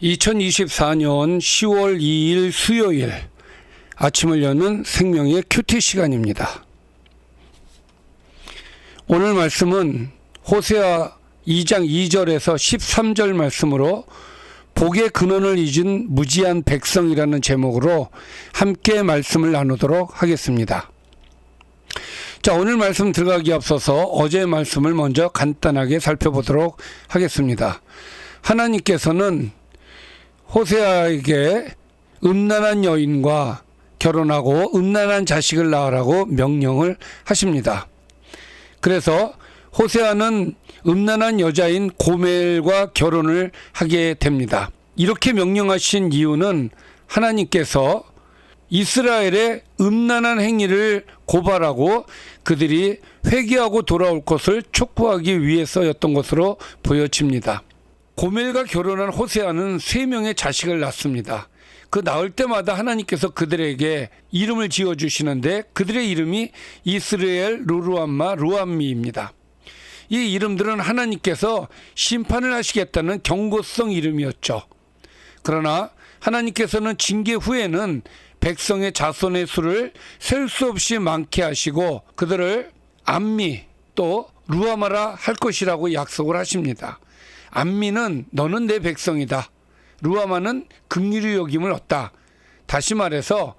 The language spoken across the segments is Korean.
2024년 10월 2일 수요일 아침을 여는 생명의 큐티 시간입니다. 오늘 말씀은 호세아 2장 2절에서 13절 말씀으로 복의 근원을 잊은 무지한 백성이라는 제목으로 함께 말씀을 나누도록 하겠습니다. 자, 오늘 말씀 들어가기 앞서서 어제의 말씀을 먼저 간단하게 살펴보도록 하겠습니다. 하나님께서는 호세아에게 음란한 여인과 결혼하고 음란한 자식을 낳으라고 명령을 하십니다. 그래서 호세아는 음란한 여자인 고멜과 결혼을 하게 됩니다. 이렇게 명령하신 이유는 하나님께서 이스라엘의 음란한 행위를 고발하고 그들이 회개하고 돌아올 것을 촉구하기 위해서였던 것으로 보여집니다. 고멜과 결혼한 호세아는 3명의 자식을 낳습니다. 그 낳을 때마다 하나님께서 그들에게 이름을 지어주시는데 그들의 이름이 이스라엘, 루루암마, 루암미입니다. 이 이름들은 하나님께서 심판을 하시겠다는 경고성 이름이었죠. 그러나 하나님께서는 징계 후에는 백성의 자손의 수를 셀 수 없이 많게 하시고 그들을 암미 또 루아마라 할 것이라고 약속을 하십니다. 암미는 너는 내 백성이다. 루아마는 긍휼히 여김을 얻다. 다시 말해서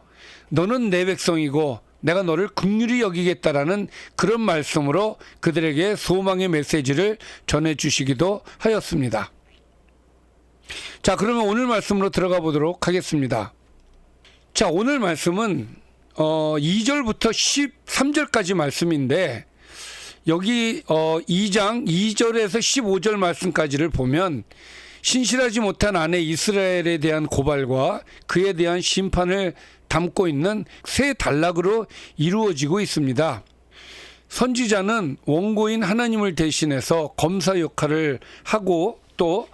너는 내 백성이고 내가 너를 긍휼히 여기겠다라는 그런 말씀으로 그들에게 소망의 메시지를 전해주시기도 하였습니다. 자, 그러면 오늘 말씀으로 들어가 보도록 하겠습니다. 자, 오늘 말씀은 2절부터 13절까지 말씀인데 여기 2장 2절에서 15절 말씀까지를 보면 신실하지 못한 아내 이스라엘에 대한 고발과 그에 대한 심판을 담고 있는 세 단락으로 이루어지고 있습니다. 선지자는 원고인 하나님을 대신해서 검사 역할을 하고 또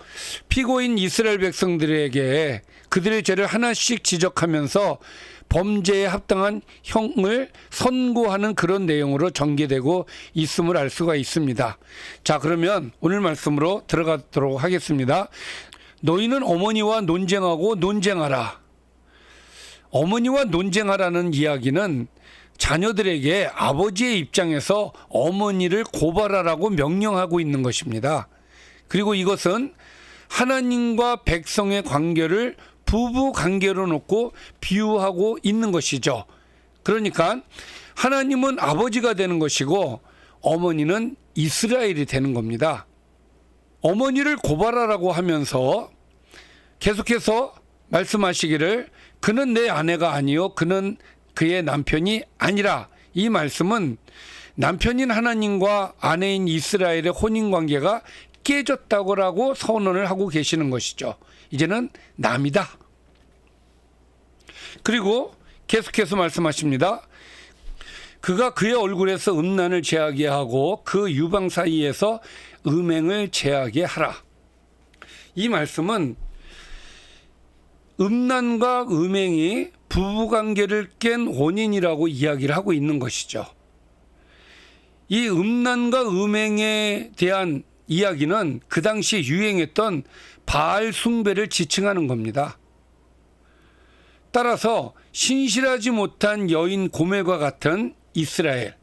피고인 이스라엘 백성들에게 그들의 죄를 하나씩 지적하면서 범죄에 합당한 형을 선고하는 그런 내용으로 전개되고 있음을 알 수가 있습니다. 자, 그러면 오늘 말씀으로 들어가도록 하겠습니다. 너희는 어머니와 논쟁하고 논쟁하라. 어머니와 논쟁하라는 이야기는 자녀들에게 아버지의 입장에서 어머니를 고발하라고 명령하고 있는 것입니다. 그리고 이것은 하나님과 백성의 관계를 부부 관계로 놓고 비유하고 있는 것이죠. 그러니까 하나님은 아버지가 되는 것이고 어머니는 이스라엘이 되는 겁니다. 어머니를 고발하라고 하면서 계속해서 말씀하시기를 그는 내 아내가 아니요 그는 그의 남편이 아니라, 이 말씀은 남편인 하나님과 아내인 이스라엘의 혼인관계가 깨졌다고 선언을 하고 계시는 것이죠. 이제는 남이다. 그리고 계속해서 말씀하십니다. 그가 그의 얼굴에서 음란을 제하게 하고 그 유방 사이에서 음행을 제하게 하라. 이 말씀은 음란과 음행이 부부관계를 깬 원인이라고 이야기를 하고 있는 것이죠. 이 음란과 음행에 대한 이야기는 그 당시 유행했던 바알 숭배를 지칭하는 겁니다. 따라서 신실하지 못한 여인 고멜과 같은 이스라엘,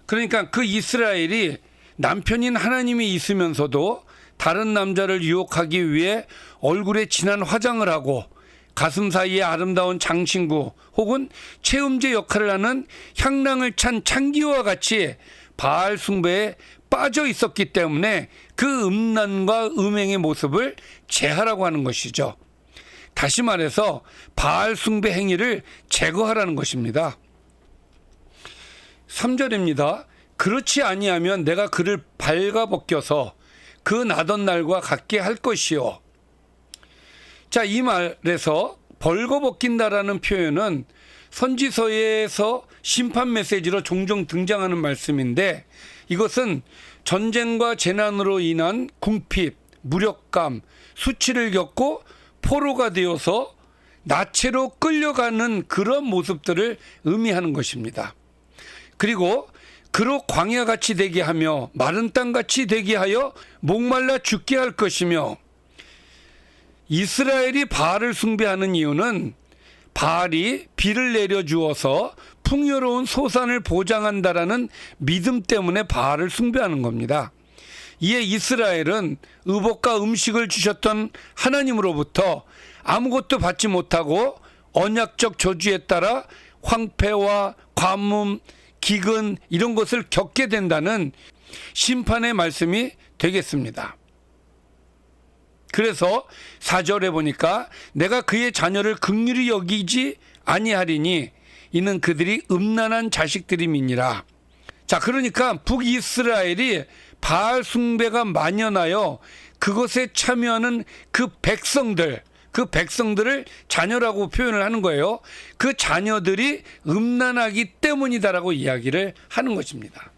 그러니까 그 이스라엘이 남편인 하나님이 있으면서도 다른 남자를 유혹하기 위해 얼굴에 진한 화장을 하고 가슴 사이에 아름다운 장신구 혹은 체음제 역할을 하는 향랑을 찬 창기와 같이 바알 숭배에 빠져 있었기 때문에 그 음란과 음행의 모습을 제하라고 하는 것이죠. 다시 말해서 바알 숭배 행위를 제거하라는 것입니다. 3절입니다. 그렇지 아니하면 내가 그를 발가벗겨서 그 나던 날과 같게 할 것이요. 자, 이 말에서 벌거벗긴다라는 표현은 선지서에서 심판 메시지로 종종 등장하는 말씀인데 이것은 전쟁과 재난으로 인한 궁핍, 무력감, 수치를 겪고 포로가 되어서 나체로 끌려가는 그런 모습들을 의미하는 것입니다. 그리고 그로 광야같이 되게 하며 마른 땅같이 되게 하여 목말라 죽게 할 것이며 이스라엘이 바알을 숭배하는 이유는 바알이 비를 내려주어서 풍요로운 소산을 보장한다라는 믿음 때문에 바알을 숭배하는 겁니다. 이에 이스라엘은 의복과 음식을 주셨던 하나님으로부터 아무것도 받지 못하고 언약적 저주에 따라 황폐와 관문, 기근 이런 것을 겪게 된다는 심판의 말씀이 되겠습니다. 그래서 4절에 보니까 내가 그의 자녀를 긍휼히 여기지 아니하리니 이는 그들이 음란한 자식들임이니라. 자, 그러니까 북이스라엘이 바알 숭배가 만연하여 그것에 참여하는 그 백성들을 자녀라고 표현을 하는 거예요. 그 자녀들이 음란하기 때문이다라고 이야기를 하는 것입니다.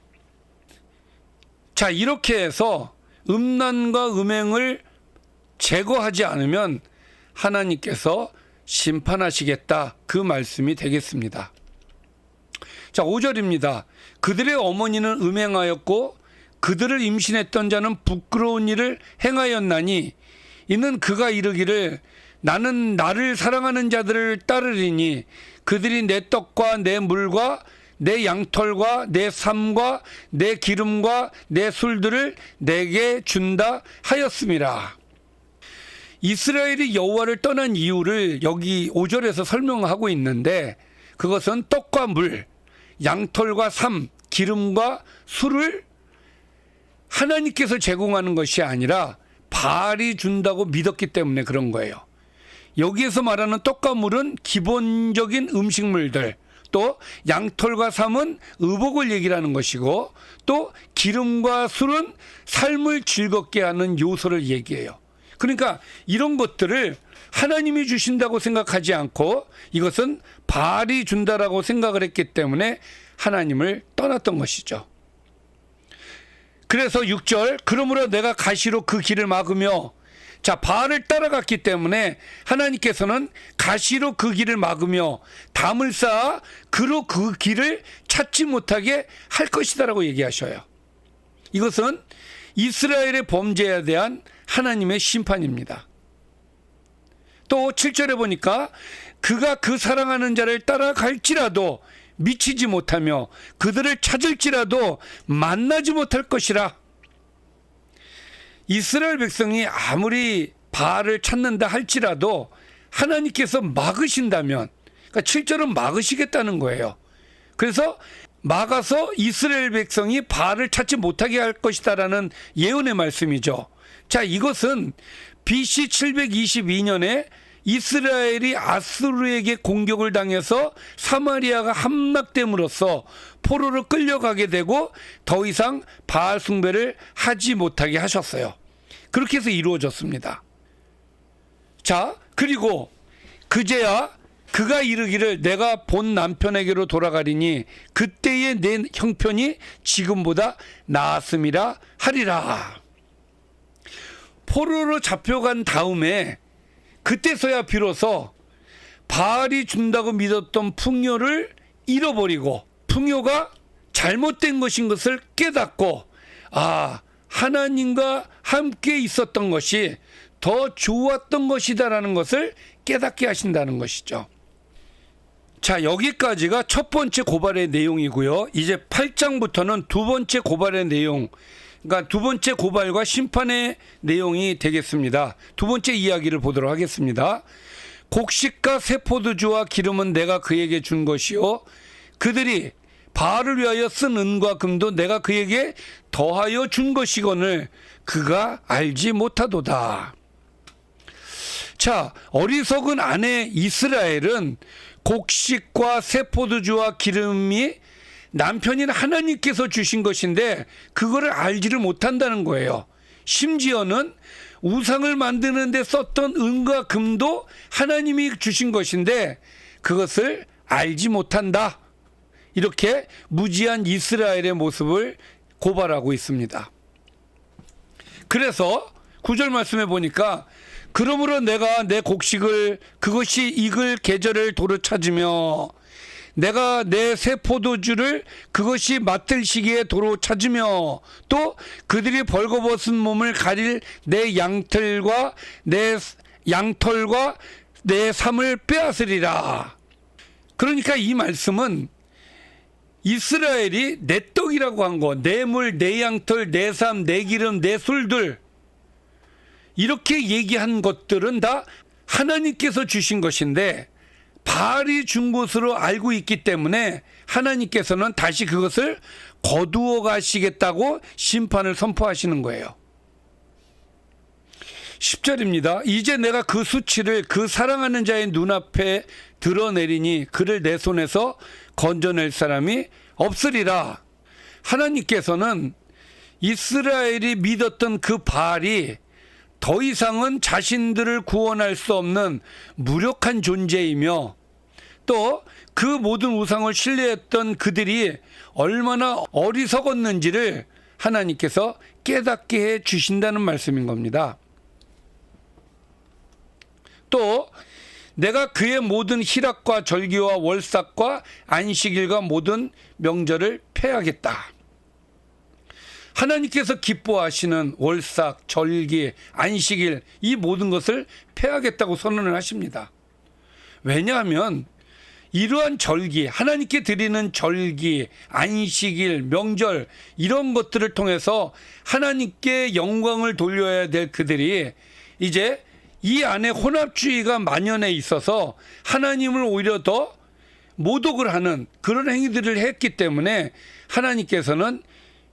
자, 이렇게 해서 음란과 음행을 제거하지 않으면 하나님께서 심판하시겠다, 그 말씀이 되겠습니다. 자, 5절입니다. 그들의 어머니는 음행하였고 그들을 임신했던 자는 부끄러운 일을 행하였나니 이는 그가 이르기를 나는 나를 사랑하는 자들을 따르리니 그들이 내 떡과 내 물과 내 양털과 내 삶과 내 기름과 내 술들을 내게 준다 하였음이라. 이스라엘이 여호와를 떠난 이유를 여기 5절에서 설명하고 있는데, 그것은 떡과 물, 양털과 삶, 기름과 술을 하나님께서 제공하는 것이 아니라 바알이 준다고 믿었기 때문에 그런 거예요. 여기에서 말하는 떡과 물은 기본적인 음식물들, 또 양털과 삶은 의복을 얘기하는 것이고, 또 기름과 술은 삶을 즐겁게 하는 요소를 얘기해요. 그러니까 이런 것들을 하나님이 주신다고 생각하지 않고 이것은 바알이 준다라고 생각을 했기 때문에 하나님을 떠났던 것이죠. 그래서 6절, 그러므로 내가 가시로 그 길을 막으며, 자, 바알을 따라갔기 때문에 하나님께서는 가시로 그 길을 막으며 담을 쌓아 그로 그 길을 찾지 못하게 할 것이다라고 얘기하셔요. 이것은 이스라엘의 범죄에 대한 하나님의 심판입니다. 또 7절에 보니까 그가 그 사랑하는 자를 따라갈지라도 미치지 못하며 그들을 찾을지라도 만나지 못할 것이라. 이스라엘 백성이 아무리 바알을 찾는다 할지라도 하나님께서 막으신다면, 그러니까 7절은 막으시겠다는 거예요. 그래서 막아서 이스라엘 백성이 바알을 찾지 못하게 할 것이다라는 예언의 말씀이죠. 자, 이것은 BC 722년에 이스라엘이 아수르에게 공격을 당해서 사마리아가 함락됨으로써 포로로 끌려가게 되고 더 이상 바알 숭배를 하지 못하게 하셨어요. 그렇게 해서 이루어졌습니다. 자, 그리고 그제야 그가 이르기를 내가 본 남편에게로 돌아가리니 그때의 내 형편이 지금보다 나았음이라 하리라. 포로로 잡혀간 다음에 그때서야 비로소 바알이 준다고 믿었던 풍요를 잃어버리고 풍요가 잘못된 것인 것을 깨닫고, 아, 하나님과 함께 있었던 것이 더 좋았던 것이다라는 것을 깨닫게 하신다는 것이죠. 자, 여기까지가 첫 번째 고발의 내용이고요. 이제 8장부터는 두 번째 고발의 내용, 그러니까 두 번째 고발과 심판의 내용이 되겠습니다. 두 번째 이야기를 보도록 하겠습니다. 곡식과 새 포도주와 기름은 내가 그에게 준 것이요 그들이 바알을 위하여 쓴 은과 금도 내가 그에게 더하여 준 것이거늘 그가 알지 못하도다. 자, 어리석은 아내 이스라엘은 곡식과 새 포도주와 기름이 남편인 하나님께서 주신 것인데 그거를 알지를 못한다는 거예요. 심지어는 우상을 만드는 데 썼던 은과 금도 하나님이 주신 것인데 그것을 알지 못한다. 이렇게 무지한 이스라엘의 모습을 고발하고 있습니다. 그래서 9절 말씀에 보니까 그러므로 내가 내 곡식을 그것이 익을 계절을 도로 찾으며 내가 내 새 포도주를 그것이 맡을 시기에 도로 찾으며 또 그들이 벌거벗은 몸을 가릴 내 양털과 내 양털과 내 삶을 빼앗으리라. 그러니까 이 말씀은 이스라엘이 내 떡이라고 한 거, 내 물, 내 양털, 내 삶, 내 기름, 내 술들, 이렇게 얘기한 것들은 다 하나님께서 주신 것인데 바알이 준 것으로 알고 있기 때문에 하나님께서는 다시 그것을 거두어 가시겠다고 심판을 선포하시는 거예요. 10절입니다. 이제 내가 그 수치를 그 사랑하는 자의 눈앞에 드러내리니 그를 내 손에서 건져낼 사람이 없으리라. 하나님께서는 이스라엘이 믿었던 그 바알이 더 이상은 자신들을 구원할 수 없는 무력한 존재이며 또 그 모든 우상을 신뢰했던 그들이 얼마나 어리석었는지를 하나님께서 깨닫게 해 주신다는 말씀인 겁니다. 또 내가 그의 모든 희락과 절기와 월삭과 안식일과 모든 명절을 폐하겠다. 하나님께서 기뻐하시는 월삭, 절기, 안식일 이 모든 것을 폐하겠다고 선언을 하십니다. 왜냐하면 이러한 절기, 하나님께 드리는 절기, 안식일, 명절 이런 것들을 통해서 하나님께 영광을 돌려야 될 그들이 이제 이 안에 혼합주의가 만연해 있어서 하나님을 오히려 더 모독을 하는 그런 행위들을 했기 때문에 하나님께서는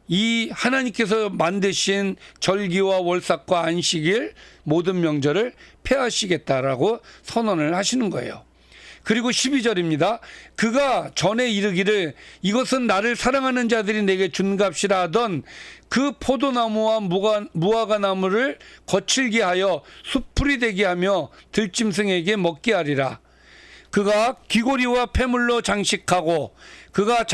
이 하나님께서 만드신 절기와 월삭과 안식일 모든 명절을 폐하시겠다라고 선언을 하시는 거예요. 그리고 12절입니다. 그가 전에 이르기를 이것은 나를 사랑하는 자들이 내게 준 값이라 하던 그 포도나무와 무화과나무를 거칠게 하여 숯불이 되게 하며 들짐승에게 먹게 하리라. 그가 귀고리와 폐물로 장식하고 그가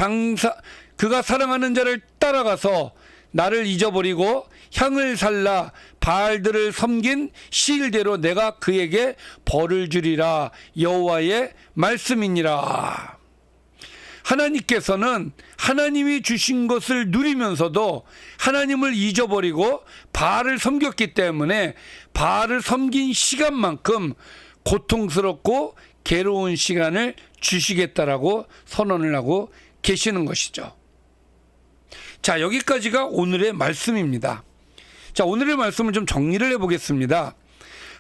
사랑하는 자를 따라가서 나를 잊어버리고 향을 살라 바알들을 섬긴 시일대로 내가 그에게 벌을 주리라. 여호와의 말씀이니라. 하나님께서는 하나님이 주신 것을 누리면서도 하나님을 잊어버리고 바알을 섬겼기 때문에 바알을 섬긴 시간만큼 고통스럽고 괴로운 시간을 주시겠다라고 선언을 하고 계시는 것이죠. 자, 여기까지가 오늘의 말씀입니다. 자, 오늘의 말씀을 좀 정리를 해보겠습니다.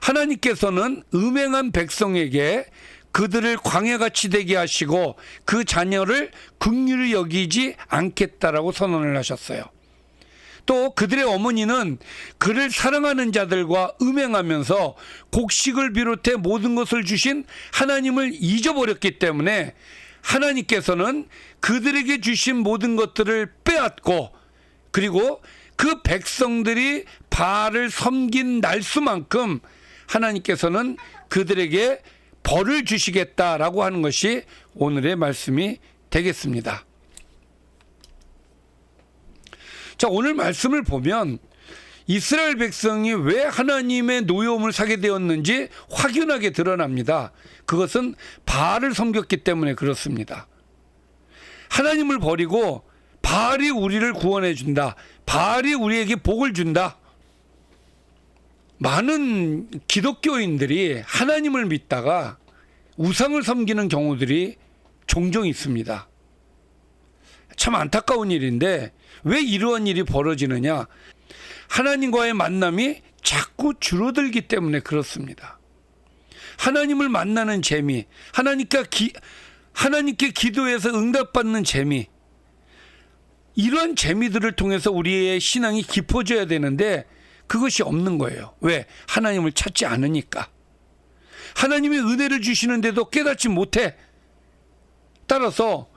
하나님께서는 음행한 백성에게 그들을 광야같이 되게 하시고 그 자녀를 긍휼히 여기지 않겠다라고 선언을 하셨어요. 또 그들의 어머니는 그를 사랑하는 자들과 음행하면서 곡식을 비롯해 모든 것을 주신 하나님을 잊어버렸기 때문에 하나님께서는 그들에게 주신 모든 것들을 빼앗고 그리고 그 백성들이 바알을 섬긴 날수만큼 하나님께서는 그들에게 벌을 주시겠다라고 하는 것이 오늘의 말씀이 되겠습니다. 자, 오늘 말씀을 보면 이스라엘 백성이 왜 하나님의 노여움을 사게 되었는지 확연하게 드러납니다. 그것은 바알을 섬겼기 때문에 그렇습니다. 하나님을 버리고 바알이 우리를 구원해 준다. 바알이 우리에게 복을 준다. 많은 기독교인들이 하나님을 믿다가 우상을 섬기는 경우들이 종종 있습니다. 참 안타까운 일인데 왜 이러한 일이 벌어지느냐? 하나님과의 만남이 자꾸 줄어들기 때문에 그렇습니다. 하나님을 만나는 재미, 하나님께 기도해서 응답받는 재미, 이러한 재미들을 통해서 우리의 신앙이 깊어져야 되는데 그것이 없는 거예요. 왜? 하나님을 찾지 않으니까. 하나님이 은혜를 주시는데도 깨닫지 못해. 따라서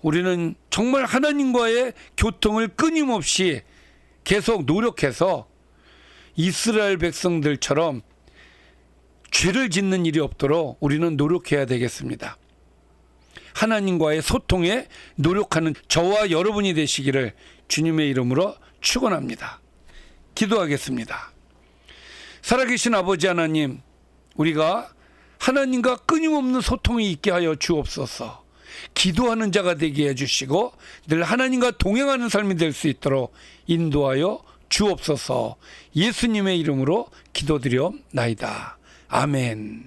우리는 정말 하나님과의 교통을 끊임없이 계속 노력해서 이스라엘 백성들처럼 죄를 짓는 일이 없도록 우리는 노력해야 되겠습니다. 하나님과의 소통에 노력하는 저와 여러분이 되시기를 주님의 이름으로 축원합니다. 기도하겠습니다. 살아계신 아버지 하나님, 우리가 하나님과 끊임없는 소통이 있게 하여 주옵소서. 기도하는 자가 되게 해주시고 늘 하나님과 동행하는 삶이 될 수 있도록 인도하여 주옵소서. 예수님의 이름으로 기도드려나이다. 아멘.